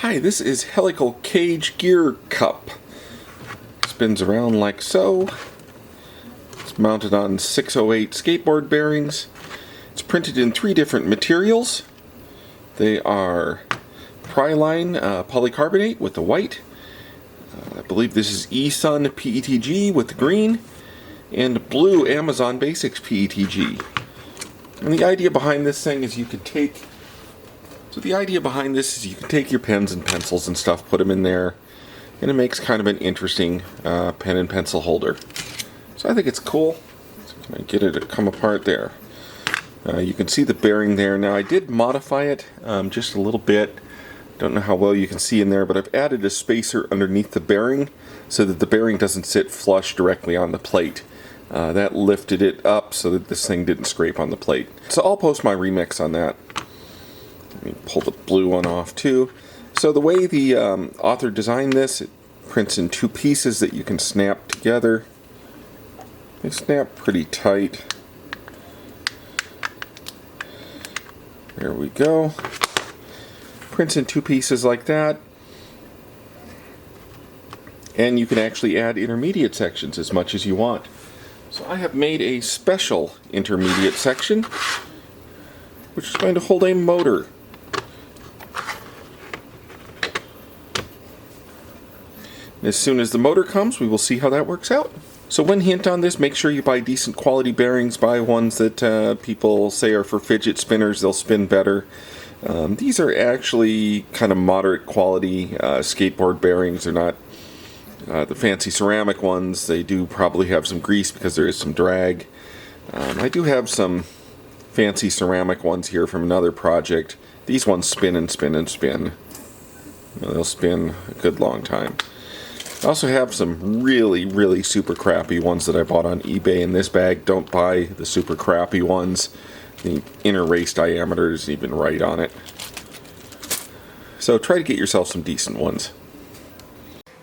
Hi, this is Helical Cage Gear Cup. Spins around like so. It's mounted on 608 skateboard bearings. It's printed in 3 different materials. They are Pryline polycarbonate with the white. I believe this is eSun PETG with the green. And blue Amazon Basics PETG. And the idea behind this thing is you can take your pens and pencils and stuff, put them in there, and it makes kind of an interesting pen and pencil holder. So I think it's cool. So can I get it to come apart there? You can see the bearing there. Now I did modify it just a little bit. Don't know how well you can see in there, but I've added a spacer underneath the bearing so that the bearing doesn't sit flush directly on the plate. That lifted it up so that this thing didn't scrape on the plate. So I'll post my remix on that. Let me pull the blue one off too. So the way the author designed this, it prints in 2 pieces that you can snap together. They snap pretty tight. There we go. Prints in 2 pieces like that. And you can actually add intermediate sections as much as you want. So I have made a special intermediate section, which is going to hold a motor. As soon as the motor comes, we will see how that works out. So one hint on this, make sure you buy decent quality bearings. Buy ones that people say are for fidget spinners, they'll spin better. These are actually kind of moderate quality skateboard bearings. They're not the fancy ceramic ones. They do probably have some grease because there is some drag. I do have some fancy ceramic ones here from another project. These ones spin and spin and spin. They'll spin a good long time. I also have some really super crappy ones that I bought on eBay in this bag. Don't buy the super crappy ones. The inner race diameter isn't even right on it. So try to get yourself some decent ones.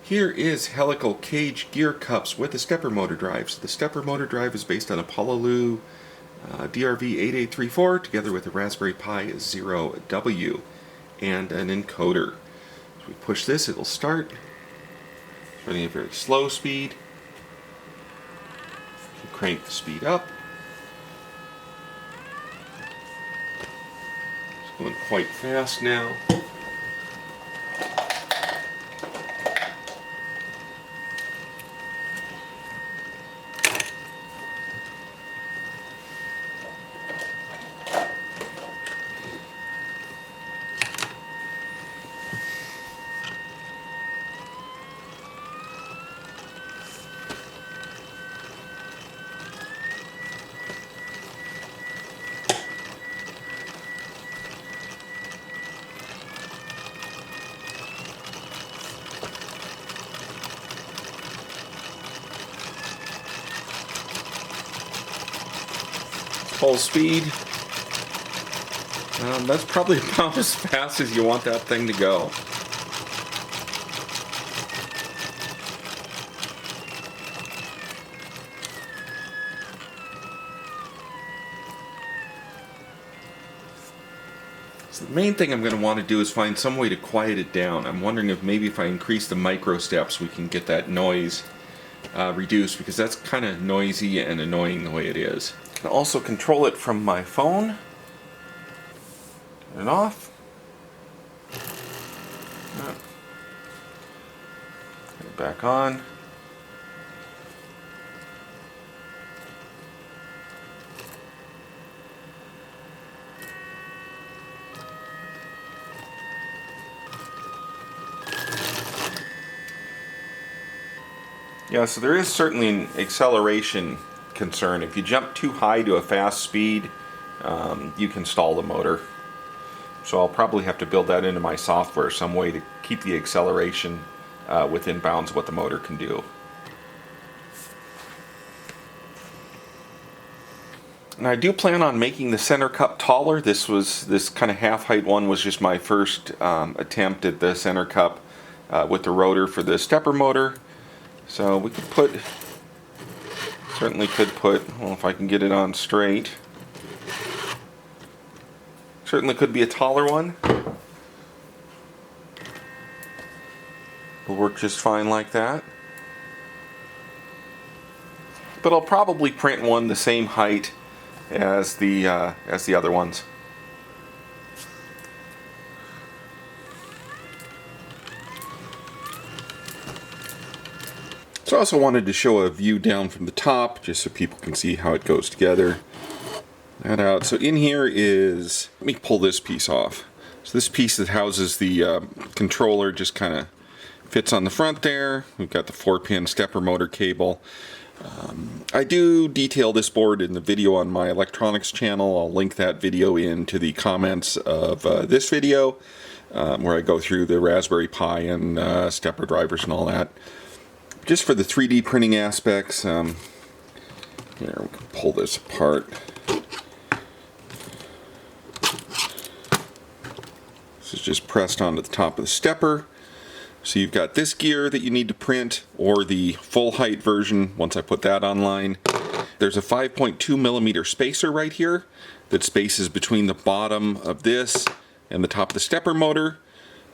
Here is Helical Cage Gear Cups with the stepper motor drives. The stepper motor drive is based on a Pololu DRV8834 together with a Raspberry Pi Zero-W and an encoder. As we push this, it'll start. Running at a very slow speed. You can crank the speed up. It's going quite fast now. Full speed. That's probably about as fast as you want that thing to go. So the main thing I'm going to want to do is find some way to quiet it down. I'm wondering if maybe if I increase the micro steps we can get that noise reduced, because that's kind of noisy and annoying the way it is. I can also control it from my phone. Turn it off. Turn it back on. Yeah, so there is certainly an acceleration concern. If you jump too high to a fast speed, you can stall the motor. So I'll probably have to build that into my software, some way to keep the acceleration within bounds of what the motor can do. And I do plan on making the center cup taller. This kind of half height one was just my first attempt at the center cup with the rotor for the stepper motor. So we could certainly could put, well, if I can get it on straight, certainly could be a taller one. will work just fine like that. But I'll probably print one the same height as the other ones. So I also wanted to show a view down from the top, just so people can see how it goes together. That out. So in here is, let me pull this piece off. So this piece that houses the controller just kind of fits on the front there. We've got the 4-pin stepper motor cable. I do detail this board in the video on my electronics channel. I'll link that video into the comments of this video, where I go through the Raspberry Pi and stepper drivers and all that. Just for the 3D printing aspects, here, we can pull this apart. This is just pressed onto the top of the stepper. So you've got this gear that you need to print, or the full height version once I put that online. There's a 5.2 millimeter spacer right here that spaces between the bottom of this and the top of the stepper motor.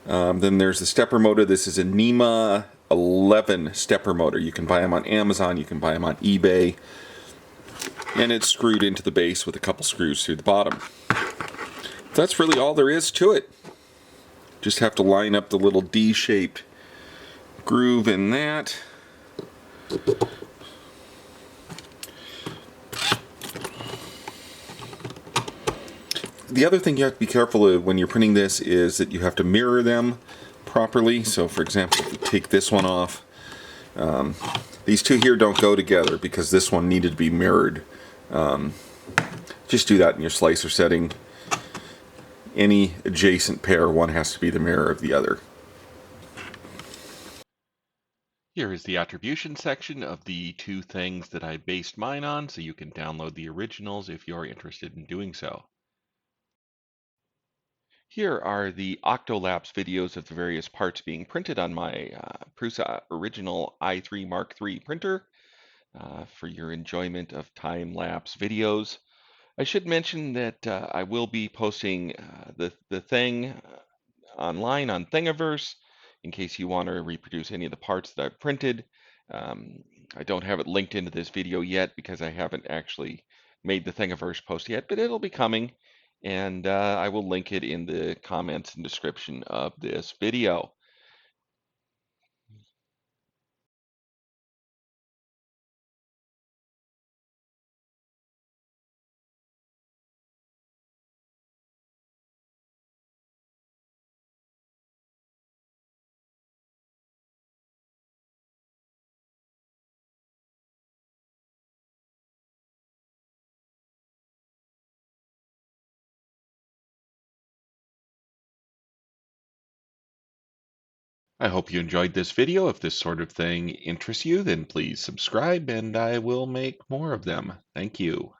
Then there's the stepper motor. This is a NEMA 11 stepper motor. You can buy them on Amazon, you can buy them on eBay. And it's screwed into the base with a couple screws through the bottom. That's really all there is to it. Just have to line up the little D-shaped groove in that. The other thing you have to be careful of when you're printing this is that you have to mirror them properly. So for example, if you take this one off, these two here don't go together because this one needed to be mirrored. Just do that in your slicer setting. Any adjacent pair, one has to be the mirror of the other. Here is the attribution section of the two things that I based mine on, so you can download the originals if you're interested in doing so. Here are the Octolapse videos of the various parts being printed on my Prusa original i3 Mark III printer for your enjoyment of time-lapse videos. I should mention that I will be posting the thing online on Thingiverse in case you want to reproduce any of the parts that I've printed. I don't have it linked into this video yet because I haven't actually made the Thingiverse post yet, but it'll be coming, and I will link it in the comments and description of this video. I hope you enjoyed this video. If this sort of thing interests you, then please subscribe and I will make more of them. Thank you.